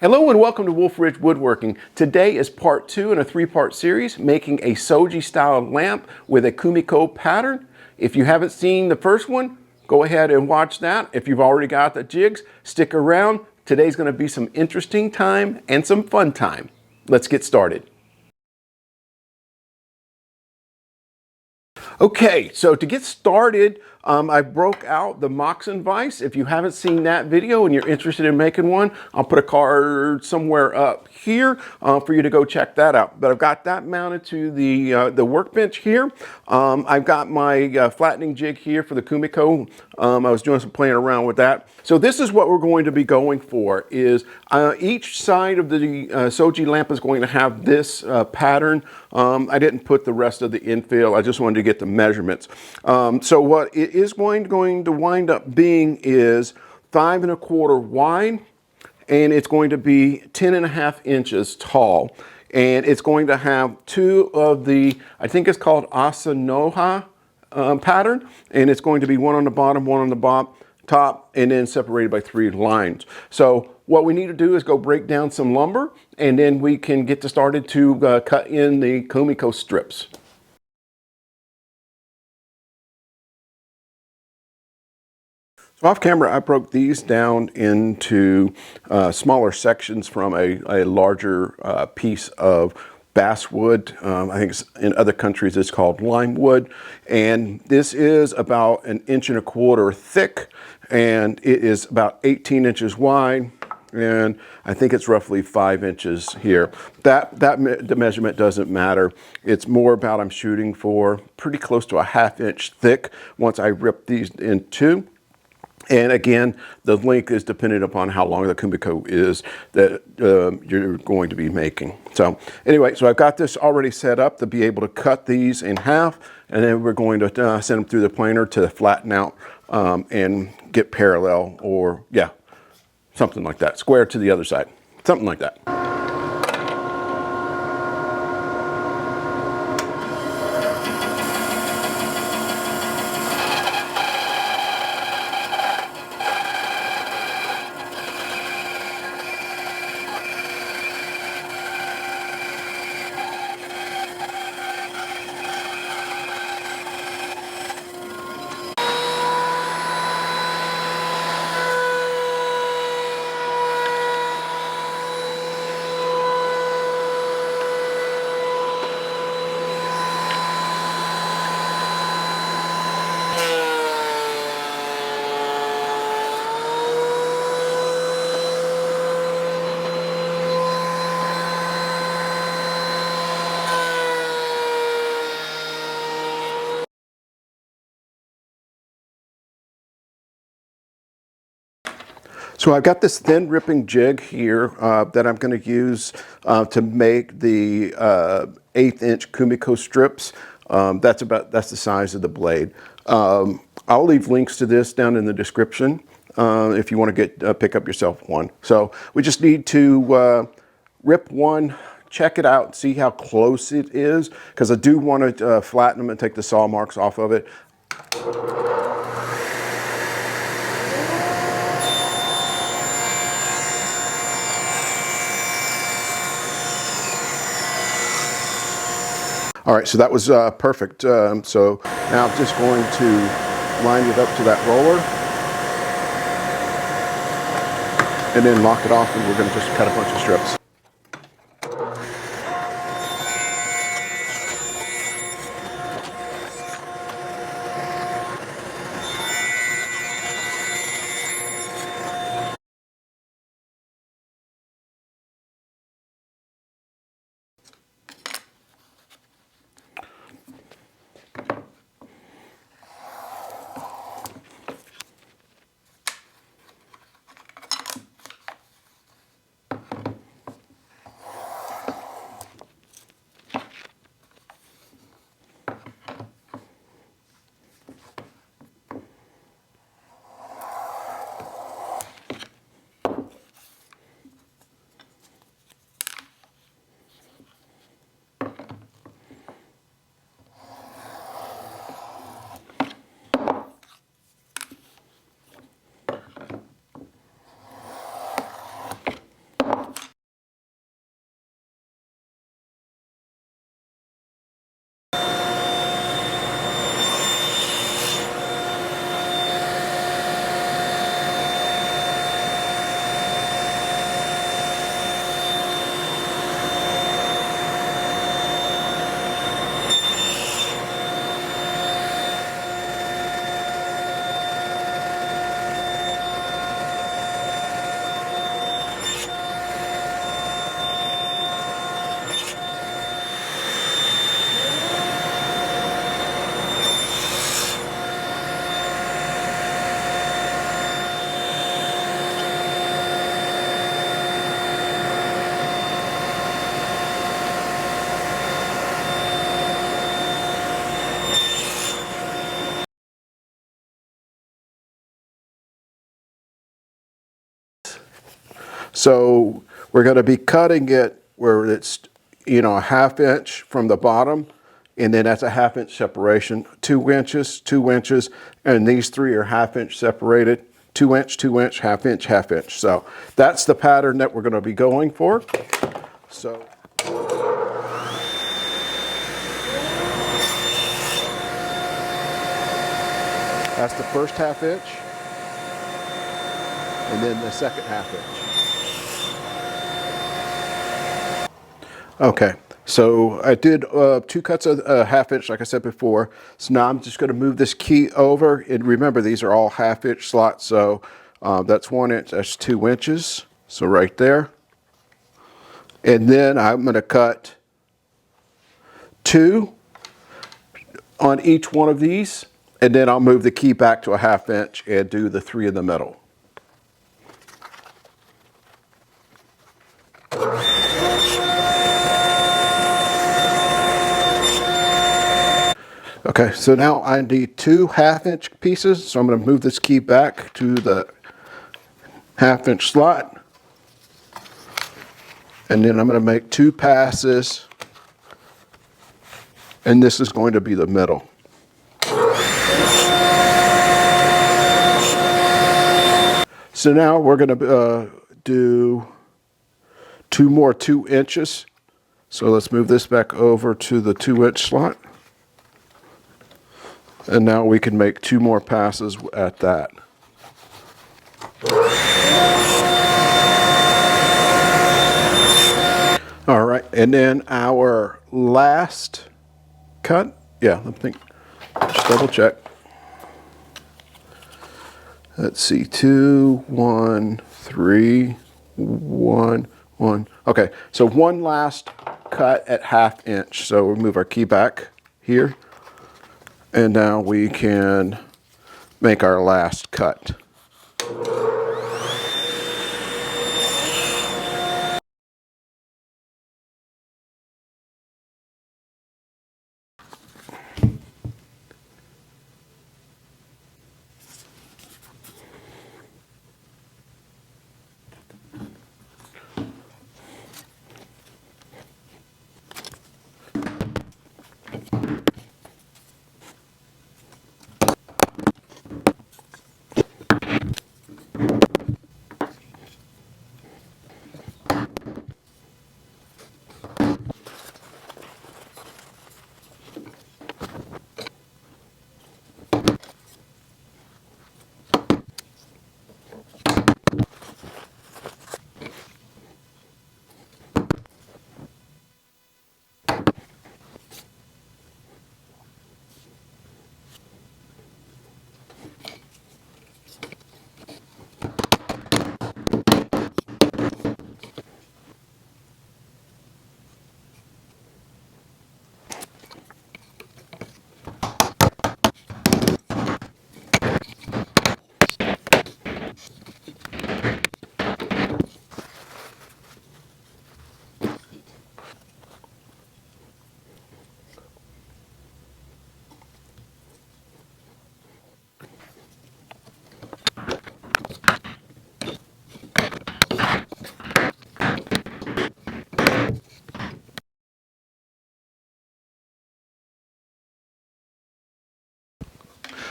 Hello and welcome to Wolf Ridge Woodworking. Today is part 2 in a 3-part series, making a Shoji style lamp with a Kumiko pattern. If you haven't seen the first one, go ahead and watch that. If you've already got the jigs, stick around. Today's going to be some interesting time and some fun time. Let's get started. Okay, so to get started, I broke out the Moxon vise. If you haven't seen that video and you're interested in making one, I'll put a card somewhere up here for you to go check that out. But I've got that mounted to the workbench here. I've got my flattening jig here for the Kumiko. I was doing some playing around with that. So this is what we're going to be going for, is each side of the Shoji lamp is going to have this pattern. I didn't put the rest of the infill. I just wanted to get the measurements. So what it is going to wind up being is 5 1/4 wide, and it's going to be 10 1/2 inches tall. And it's going to have 2 of the, I think it's called Asa-No-Ha pattern, and it's going to be one on the bottom, one on the top, and then separated by 3 lines. So what we need to do is go break down some lumber, and then we can get started to cut in the Kumiko strips. So off camera, I broke these down into smaller sections from a larger piece of basswood. I think in other countries it's called lime wood. And this is about 1 1/4 inches thick, and it is about 18 inches wide. And I think it's roughly 5 inches here. The measurement doesn't matter. It's more about I'm shooting for pretty close to a 1/2 inch thick once I rip these in two. And again, the length is dependent upon how long the Kumiko is that you're going to be making. So anyway, so I've got this already set up to be able to cut these in half, and then we're going to send them through the planer to flatten out and get parallel, or yeah, something like that, square to the other side, something like that. So I've got this thin ripping jig here that I'm going to use to make the 1/8 inch Kumiko strips. That's the size of the blade. I'll leave links to this down in the description if you want to pick up yourself one. So we just need to rip one, check it out, see how close it is, because I do want to flatten them and take the saw marks off of it. All right, so that was perfect. So now I'm just going to line it up to that roller and then lock it off, and we're going to just cut a bunch of strips. So we're going to be cutting it where it's, you know, a 1/2 inch from the bottom, and then that's a 1/2 inch separation, 2 inches, 2 inches, and these three are 1/2 inch separated, 2 inch, 2 inch, 1/2 inch, 1/2 inch. So that's the pattern that we're going to be going for. So that's the first 1/2 inch, and then the second 1/2 inch. Okay, so I did 2 cuts of 1/2 inch, like I said before. So now I'm just going to move this key over, and remember these are all 1/2 inch slots. So that's 1 inch, that's 2 inches. So right there, and then I'm going to cut 2 on each one of these, and then I'll move the key back to a 1/2 inch and do the 3 in the middle. Okay, so now I need 2 1/2 inch pieces, so I'm going to move this key back to the 1/2 inch slot, and then I'm going to make 2 passes, and this is going to be the middle. So now we're going to do 2 more 2 inches. So let's move this back over to the 2 inch slot. And now we can make 2 more passes at that. All right, and then our last cut, yeah, I think, just double check. Let's see, 2, 1, 3, 1, 1. Okay, so one last cut at 1/2 inch. So we'll move our key back here. And now we can make our last cut.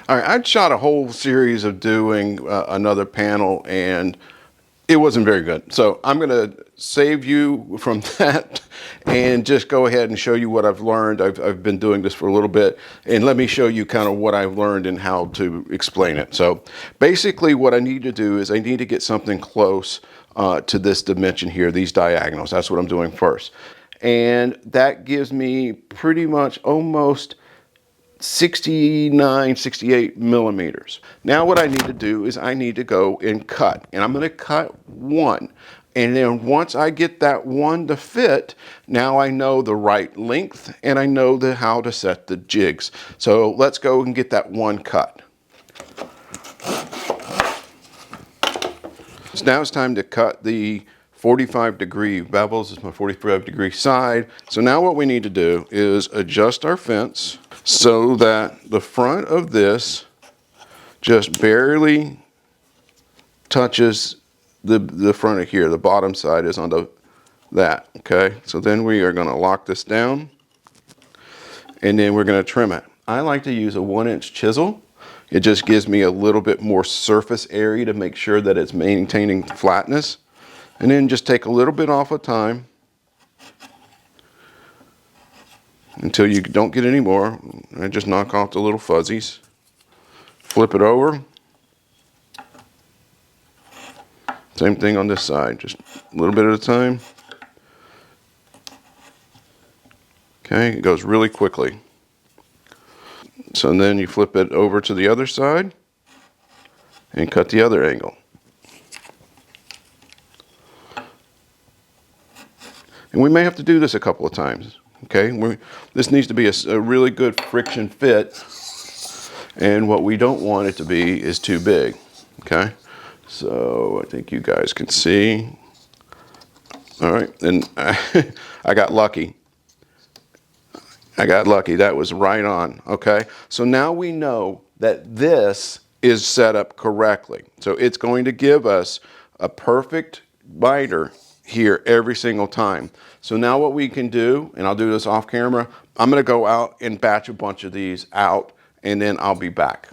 All right, I'd shot a whole series of doing another panel, and it wasn't very good. So I'm going to save you from that and just go ahead and show you what I've learned. I've been doing this for a little bit, and let me show you kind of what I've learned and how to explain it. So basically what I need to do is I need to get something close to this dimension here, these diagonals. That's what I'm doing first. And that gives me pretty much almost 69, 68 millimeters. Now what I need to do is I need to go and cut, and I'm going to cut 1. And then once I get that 1 to fit, now I know the right length and I know how to set the jigs. So let's go and get that 1 cut. So now it's time to cut the 45-degree bevels. This is my 45-degree side. So now what we need to do is adjust our fence so that the front of this just barely touches the front of here. The bottom side is on that, okay? So then we are gonna lock this down, and then we're gonna trim it. I like to use a 1-inch chisel. It just gives me a little bit more surface area to make sure that it's maintaining flatness. And then just take a little bit off at a time until you don't get any more. And just knock off the little fuzzies. Flip it over. Same thing on this side, just a little bit at a time. Okay, it goes really quickly. So then you flip it over to the other side and cut the other angle. And we may have to do this a couple of times, okay? This needs to be a really good friction fit, and what we don't want it to be is too big, okay? So I think you guys can see. All right, and I got lucky. That was right on, okay? So now we know that this is set up correctly. So it's going to give us a perfect biter here every single time. So now what we can do, and I'll do this off camera, I'm gonna go out and batch a bunch of these out, and then I'll be back.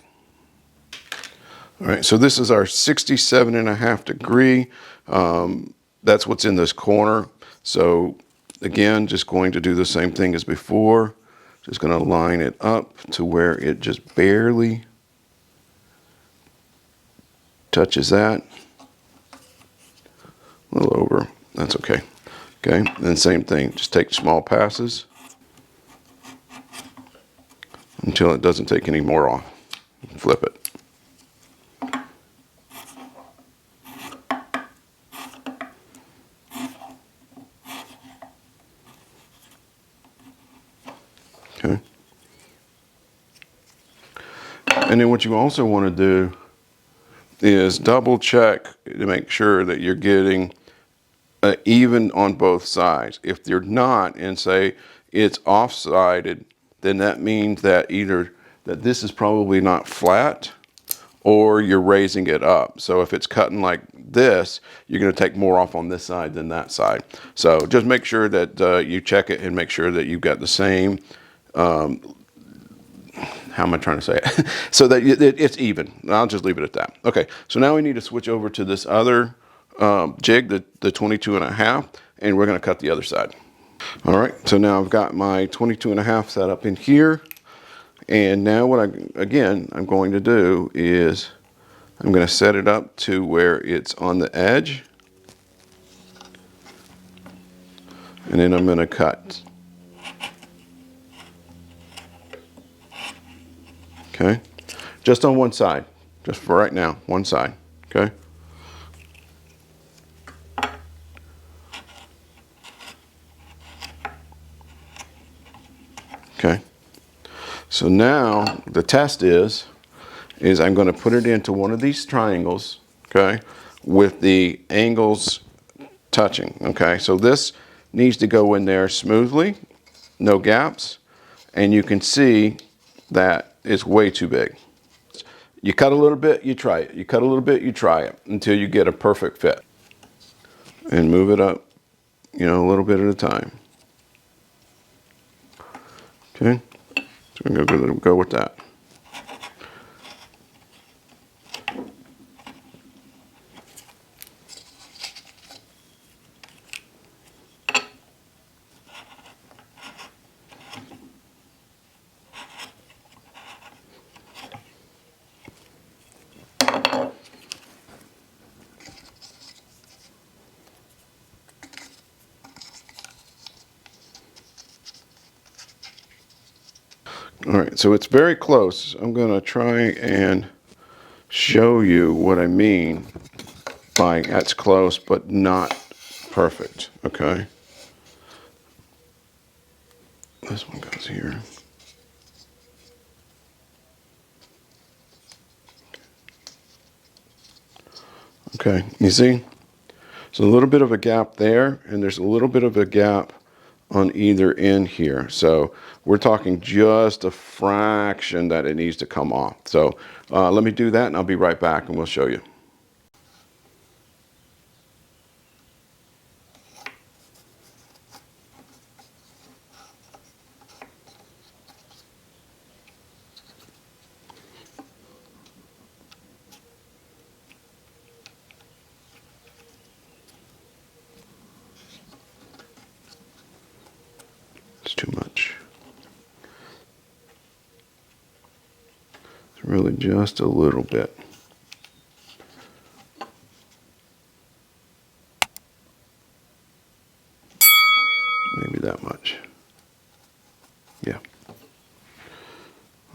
All right, so this is our 67.5 degree. That's what's in this corner. So again, just going to do the same thing as before. Just gonna line it up to where it just barely touches that. A little over, that's okay. Okay, and then same thing, just take small passes until it doesn't take any more off. Flip it. Okay. And then what you also want to do is double check to make sure that you're getting even on both sides. If you're not, and say it's off-sided, then that means that either that this is probably not flat or you're raising it up. So if it's cutting like this, you're going to take more off on this side than that side. So just make sure that you check it and make sure that you've got the same, how am I trying to say it? So that it's even. I'll just leave it at that. Okay, so now we need to switch over to this other jig, the 22.5, and we're going to cut the other side. All right, so now I've got my 22.5 set up in here, and now what I'm going to do is I'm going to set it up to where it's on the edge, and then I'm going to cut. Okay, just on one side, just for right now, one side, okay? Okay, so now the test is I'm going to put it into one of these triangles, okay, with the angles touching, okay? So this needs to go in there smoothly, no gaps, and you can see that it's way too big. You cut a little bit, you try it. You cut a little bit, you try it until you get a perfect fit. And move it up, a little bit at a time. Okay, so we're going to go with that. All right, so it's very close. I'm going to try and show you what I mean by that's close but not perfect, okay? This one goes here. Okay, you see? So a little bit of a gap there, and there's a little bit of a gap on either end here. So we're talking just a fraction that it needs to come off. So let me do that and I'll be right back and we'll show you. really just a little bit. Maybe that much. Yeah.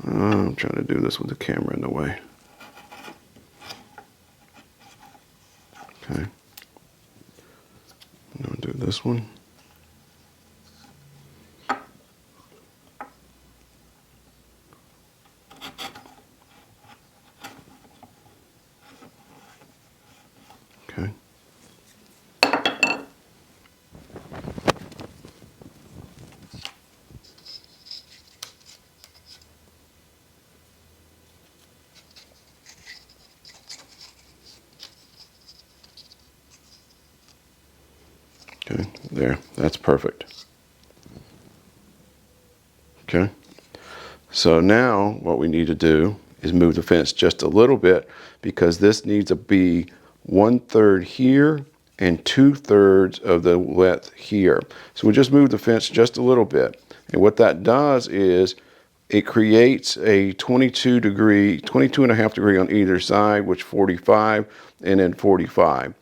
I'm trying to do this with the camera in the way. Okay. I'm going to do this one. Okay. Okay, there, that's perfect. Okay, so now what we need to do is move the fence just a little bit, because this needs to be 1/3 here and 2/3 of the width here. So we just move the fence just a little bit. And what that does is it creates a 22 and a half degree on either side, which 45 and then 45.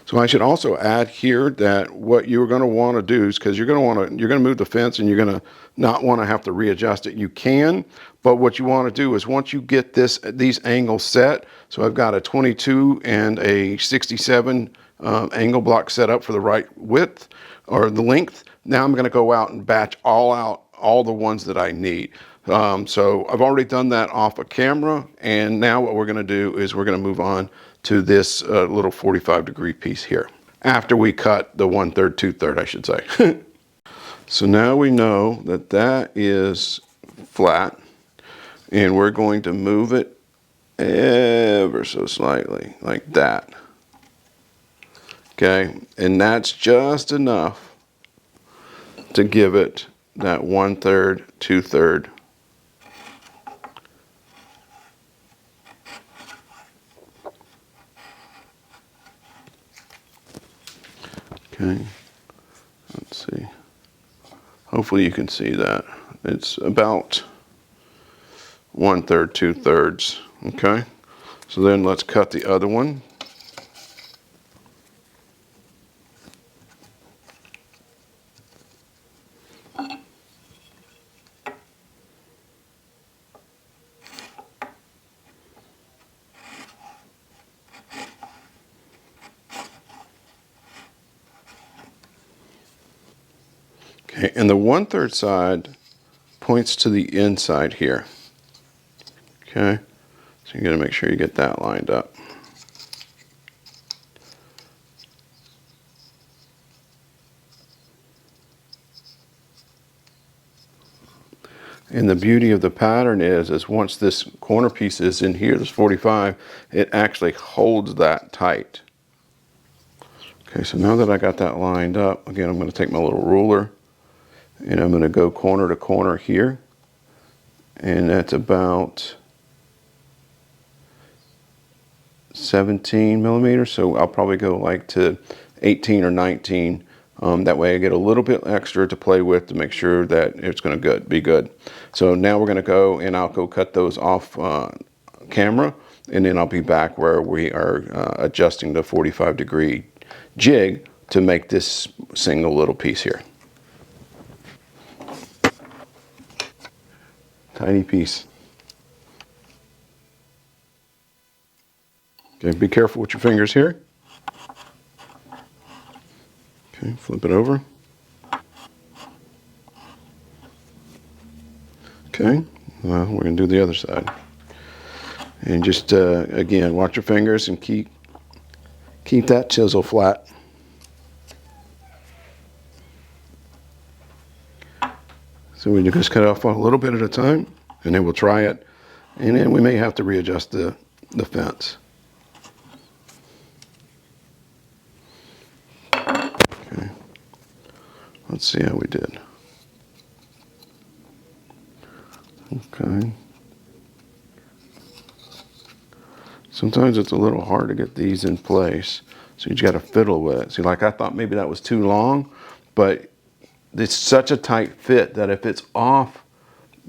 So I should also add here that what you're going to want to do is, because you're going to move the fence and you're going to not want to have to readjust it. You can, but what you want to do is once you get these angles set, so I've got a 22 and a 67 angle block set up for the right width or the length. Now I'm going to go out and batch all the ones that I need. So I've already done that off of camera, and now what we're going to do is we're going to move on to this little 45 degree piece here, after we cut the 1/3, 2/3, I should say. So now we know that that is flat, and we're going to move it ever so slightly, like that. Okay, and that's just enough to give it that 1/3, 2/3. Okay, let's see. Hopefully you can see that. It's about 1/3, 2/3. Okay, so then let's cut the other one. Okay, and the 1/3 side points to the inside here. Okay, so you got to make sure you get that lined up. And the beauty of the pattern is once this corner piece is in here, this 45, it actually holds that tight. Okay, so now that I got that lined up, again, I'm going to take my little ruler and I'm going to go corner to corner here. And that's about 17 millimeters. So I'll probably go like to 18 or 19. That way I get a little bit extra to play with to make sure that it's going to be good. So now we're going to go and I'll go cut those off camera, and then I'll be back where we are adjusting the 45 degree jig to make this single little piece here. Tiny piece. Okay, be careful with your fingers here. Okay, flip it over. Okay, well, we're going to do the other side. And just, again, watch your fingers and keep that chisel flat. So we just cut off a little bit at a time, and then we'll try it. And then we may have to readjust the fence. Okay, let's see how we did. Okay. Sometimes it's a little hard to get these in place, so you just got to fiddle with it. See, like I thought maybe that was too long, but it's such a tight fit that if it's off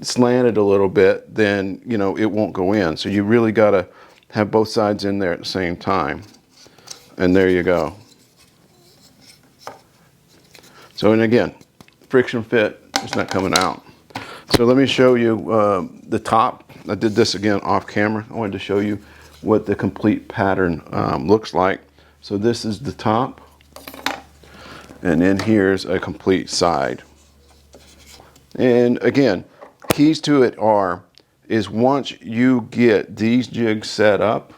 slanted a little bit, then, you know, it won't go in. So you really got to have both sides in there at the same time. And there you go. So, and again, friction fit is not coming out. So let me show you the top. I did this again off camera. I wanted to show you what the complete pattern looks like. So this is the top, and then here's a complete side. And again, keys to it is once you get these jigs set up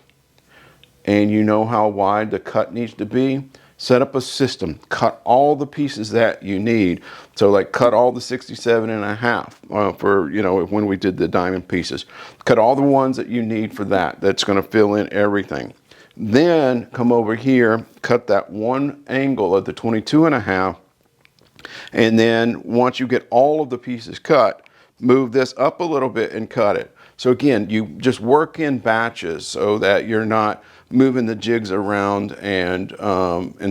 and you know how wide the cut needs to be, set up a system, cut all the pieces that you need. So like cut all the 67.5 for, you know, when we did the diamond pieces. Cut all the ones that you need for that. That's gonna fill in everything. Then come over here, cut that one angle of the 22.5. And then once you get all of the pieces cut, move this up a little bit and cut it. So again, you just work in batches so that you're not moving the jigs around and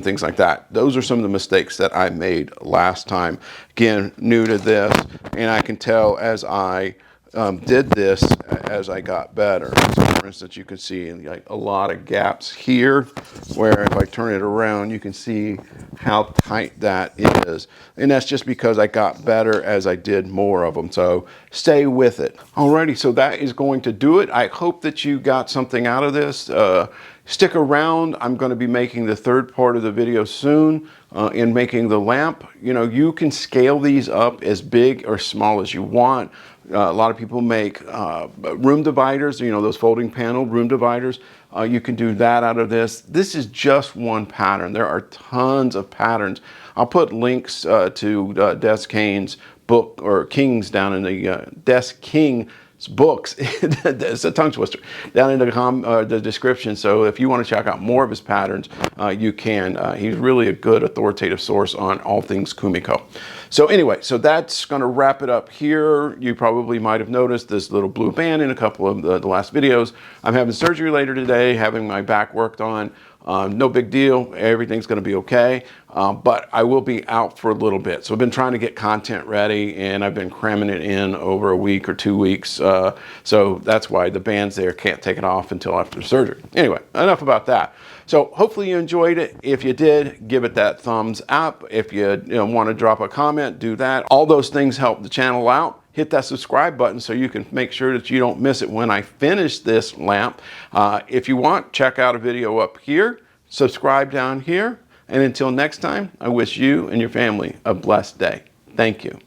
things like that. Those are some of the mistakes that I made last time. Again, new to this, and I can tell as I did this as I got better. So for instance, you can see like a lot of gaps here where if I turn it around, you can see how tight that is. And that's just because I got better as I did more of them. So stay with it. Alrighty, so that is going to do it. I hope that you got something out of this. Stick around. I'm going to be making the third part of the video soon in making the lamp. You know, you can scale these up as big or small as you want. A lot of people make room dividers, you know, those folding panel room dividers. You can do that out of this. This is just one pattern. There are tons of patterns. I'll put links to Des Kane's book, or King's, down in the Des King's books. It's a tongue twister, down in the description. So if you want to check out more of his patterns, you can. He's really a good authoritative source on all things Kumiko. So anyway, so that's going to wrap it up here. You probably might have noticed this little blue band in a couple of the last videos. I'm having surgery later today, having my back worked on. No big deal. Everything's going to be okay. But I will be out for a little bit. So I've been trying to get content ready, and I've been cramming it in over a week or 2 weeks. So that's why the band's there. Can't take it off until after surgery. Anyway, enough about that. So hopefully you enjoyed it. If you did, give it that thumbs up. If you want to drop a comment, do that. All those things help the channel out. Hit that subscribe button so you can make sure that you don't miss it when I finish this lamp. If you want, check out a video up here. Subscribe down here. And until next time, I wish you and your family a blessed day. Thank you.